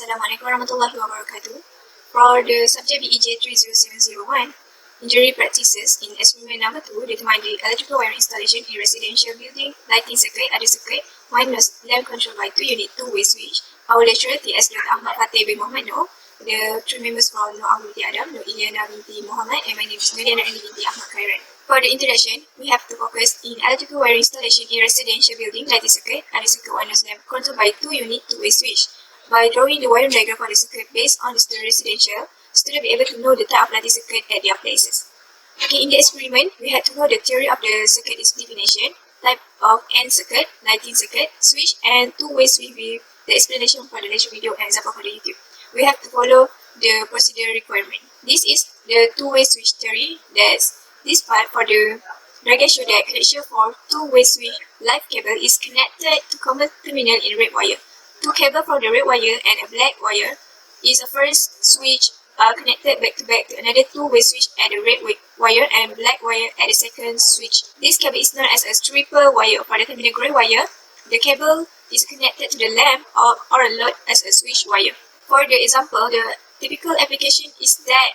Assalamualaikum warahmatullahi wabarakatuh. For the subject BEJ 30701, injury practices in experiment number 2, determine the electrical wiring installation in residential building, lighting circuit, other circuit, minus lamp controlled by 2-unit 2-way switch. Our lecturer T.S. Dr. Ahmad Fateh bin Muhammad Noor, the 3 members from Noor Ahmad binti Adam, Noor Iliana binti Muhammad, and my name is Nuliana Andi binti Ahmad Khairan. For the introduction, we have to focus in electrical wiring installation in residential building, lighting circuit, other circuit, minus lamp controlled by 2-unit 2-way switch. By drawing the wiring diagram for the circuit based on the residential, students will be able to know the type of lighting circuit at their places. Okay, in the experiment, we had to know the theory of the circuit definition, type of end circuit, lighting circuit, switch, and 2-way switch with the explanation for the lecture video and example for the YouTube. We have to follow the procedure requirement. This is the 2-way switch theory. That's this part for the diagram show that connection for 2-way switch live cable is connected to common terminal in red wire. 2 cables from the red wire and a black wire is a first switch connected back to back to another 2-way switch at the red wire and black wire at the second switch. This cable is known as a triple wire. For the terminal gray wire, the cable is connected to the lamp or a load as a switch wire. For the example, the typical application is that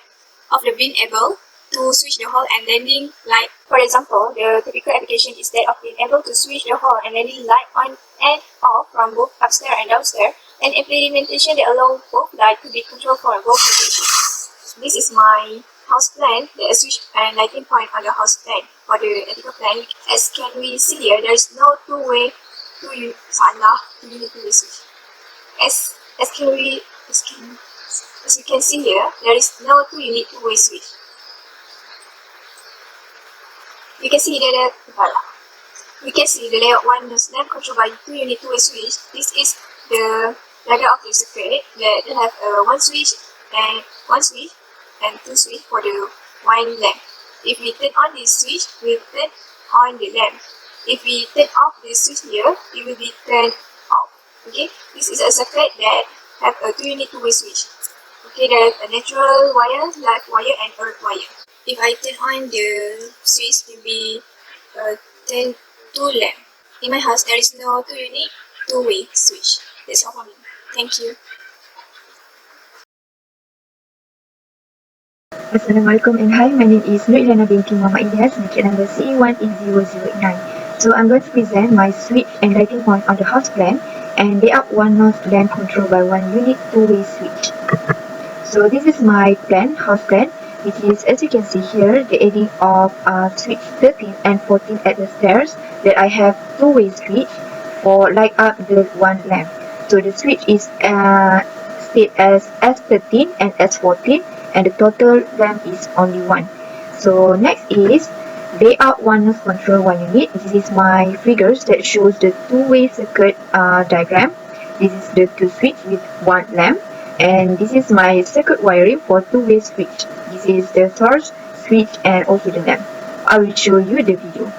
of the being able to switch the hall and landing light. For example, the typical application is that of being able to switch the hall and landing light on and off from both upstairs and downstairs, and implementation that allow both light to be controlled from both locations. This is my house plan, the switch and lighting point on the house plan. For the electrical plan, as can we see here, there is no two-way switch. As you can see here, there is no 2-unit 2-way switch. You can see the layout 1 is lamp controlled by 2-unit 2-way switch. This is the diagram of the circuit that have one switch and 2 switch for the one lamp. If we turn on this switch, we turn on the lamp. If we turn off the switch here, it will be turned off. Okay, this is a circuit that have a 2-unit 2-way switch. Okay, there is a natural wire, live wire, and earth wire. If I turn on the switch, it will be turn 2 lamp. In my house, there is no 2-unit 2-way switch. That's all for me. Thank you. Assalamualaikum and hi, my name is Nur Iliana binti Muhammad Ilyas, ticket number CE18009. So I'm going to present my switch and lighting point on the house plan and layout 1 node lamp controlled by 1-unit 2-way switch. So this is my plan, house plan, which is, as you can see here, the adding of switch 13 and 14 at the stairs that I have 2-way switch for light up the one lamp. So the switch is state as S13 and S14, and the total lamp is only 1. So next is layout 1 node control 1 unit. This is my figures that shows the 2-way circuit diagram. This is the 2 switch with 1 lamp. And this is my circuit wiring for 2-way switch. This is the source, switch, and also the lamp. I will show you the video.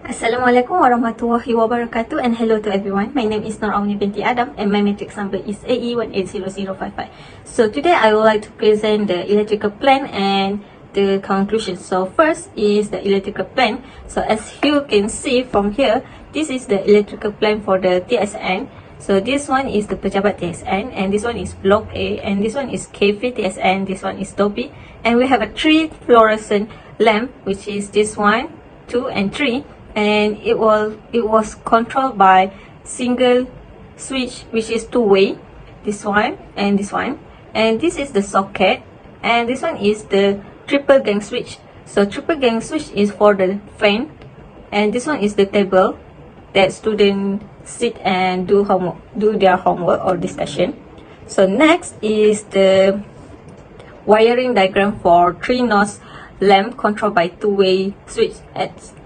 Assalamualaikum warahmatullahi wabarakatuh, and hello to everyone. My name is Noor Ahmad binti Adam and my matrix number is AE180055. So today I would like to present the electrical plan and the conclusion. So first is the electrical plan. So as you can see from here, this is the electrical plan for the TSN. So this one is the pejabat TSN, and this one is block A, and this one is KV TSN, this one is Dobby, and we have a 3 fluorescent lamp, which is this one, 2 and 3. And it was controlled by single switch, which is 2-way, this one and this one, and this is the socket, and this one is the triple gang switch. So triple gang switch is for the fan, and this one is the table that students sit and do their homework or discussion. So next is the wiring diagram for 3 nodes lamp controlled by 2-way switch.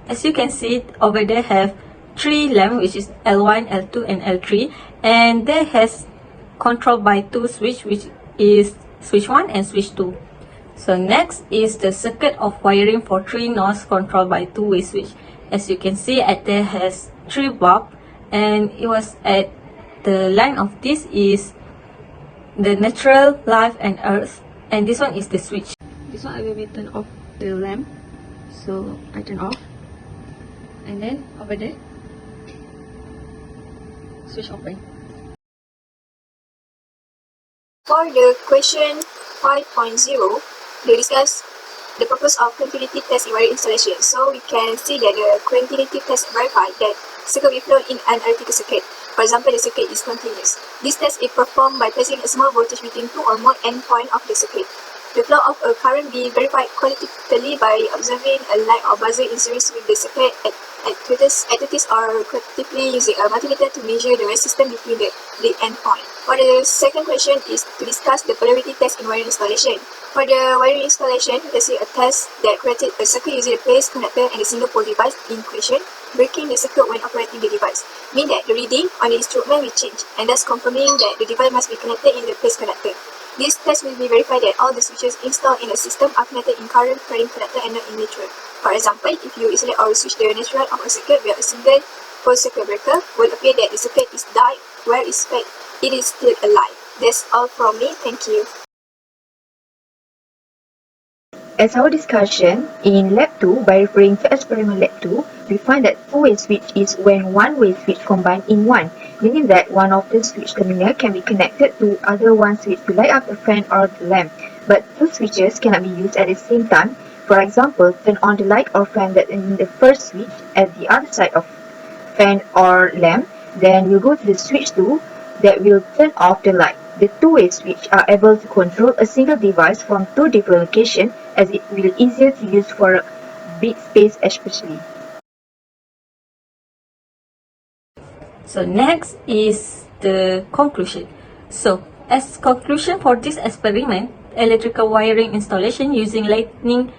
As you can see over there have 3 lamp, which is L1, L2 and L3, and they has controlled by 2 switch, which is switch 1 and switch 2. So next is the circuit of wiring for 3 nodes controlled by 2-way switch. As you can see, there has 3 bulb, and it was at the line of this is the natural life and earth, and this one is the switch. This one I will turn off the lamp, so I turn off, and then over there switch open. For the question 5.0, they discuss the purpose of continuity test in wiring installation. So we can see that the continuity test verified that circuit will flow in an electrical circuit. For example, the circuit is continuous. This test is performed by placing a small voltage between two or more endpoints of the circuit. The flow of a current be verified qualitatively by observing a light or buzzer in series with the circuit activities or quantitatively using a multimeter to measure the resistance between the endpoint. For the second question is to discuss the polarity test in wiring installation. For the wiring installation, let's say a test that created a circuit using the base connector and the single pole device in question, breaking the circuit when operating the device, mean that the reading on the instrument will change, and thus confirming that the device must be connected in the base connector. This test will be verified that all the switches installed in the system are connected in current carrying connector and not in neutral. For example, if you isolate or switch the neutral of a circuit via a single pole circuit breaker, will appear that the circuit is died, where is fact it is still alive. That's all from me. Thank you. As our discussion in Lab 2, by referring to experiment Lab 2, we find that two-way switch is when one-way switch combined in one, meaning that one of the switch terminal can be connected to other one switch to light up the fan or the lamp. But two switches cannot be used at the same time. For example, turn on the light or fan that in the first switch at the other side of fan or lamp, then we'll go to the switch 2 that will turn off the light. The two-way switch are able to control a single device from two different locations, as it will be easier to use for big space especially. So next is the conclusion. So as conclusion for this experiment, electrical wiring installation using lightning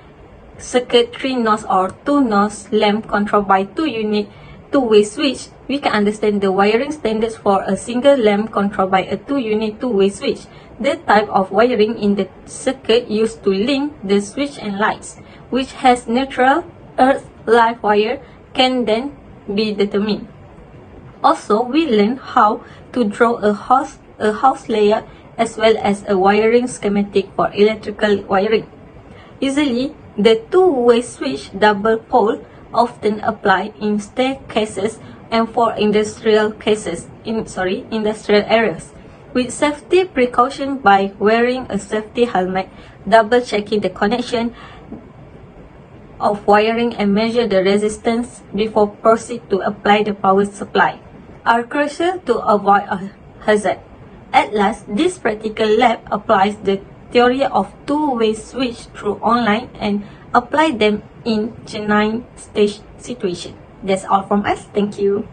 circuit 3-node or 2-node lamp controlled by 2-unit two-way switch, we can understand the wiring standards for a single lamp controlled by a 2-unit two-way switch. The type of wiring in the circuit used to link the switch and lights, which has neutral, earth, live wire, can then be determined. Also, we learned how to draw a house layout as well as a wiring schematic for electrical wiring. Usually, the two-way switch double pole often applied in staircases and for industrial areas, with safety precaution by wearing a safety helmet, double checking the connection of wiring and measure the resistance before proceed to apply the power supply, are crucial to avoid a hazard. At last, this practical lab applies the theory of two-way switch through online and apply them in genuine stage situation. That's all from us. Thank you.